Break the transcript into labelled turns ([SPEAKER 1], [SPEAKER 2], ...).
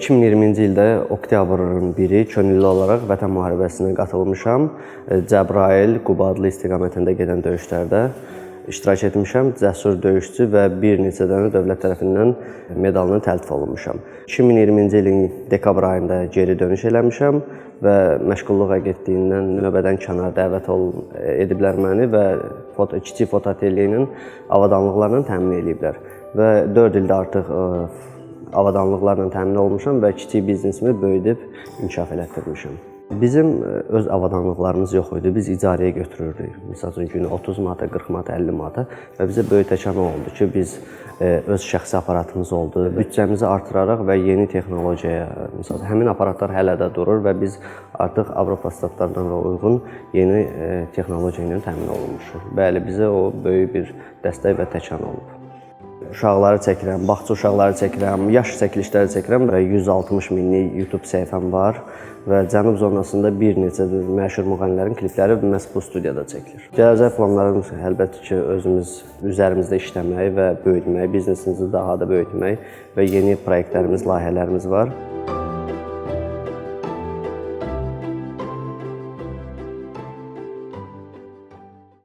[SPEAKER 1] 2020-ci ildə oktyabrın 1-i könüllü olaraq Vətən müharibəsinə qatılmışam. Cəbrayıl, Quba adlı istiqamətində gedən döyüşlərdə iştirak etmişəm. Cəsur döyüşçü və bir neçə dənə dövlət tərəfindən medalına təltif olunmuşam. 2020-ci ilin dekabr ayında geri dönüş eləmişəm və məşğulluq agentliyindən növbədən kənar dəvət ediblər məni və kiçik fotoatelye ilə avadanlıqlarla təmin ediblər. Və 4 ildə artıq avadanlıqlarla təmin olmuşam və kiçik biznesimi böyüdüb inkişaf elətdirmişəm. Bizim öz avadanlıqlarımız yox idi, biz icarəyə götürürdük. Məsəl üçün günü 30 manata, 40 manata, 50 manata və bizə böyük təkan oldu ki, biz öz şəxsi aparatımız oldu. Büdcəmizi artıraraq və yeni texnologiyaya, məsələn, həmin aparatlar hələ də durur və biz artıq Avropa standartlarına uyğun yeni texnologiya ilə təmin olunmuşuq. Bəli, bizə o böyük bir dəstək və təkan olub. Uşaqları çəkirəm, bağça uşaqları çəkirəm, yaş çəkilişləri çəkirəm və 160 minlik YouTube səhifəm var və Cənub zonasında bir neçə məşhur müğənnilərin klipləri məhz bu studiyada çəkilir. Gələcək planlarımız əlbəttə ki, üzərimizdə işləmək və böyütmək, biznesimizi daha da böyütmək və yeni proyektlərimiz, layihələrimiz var.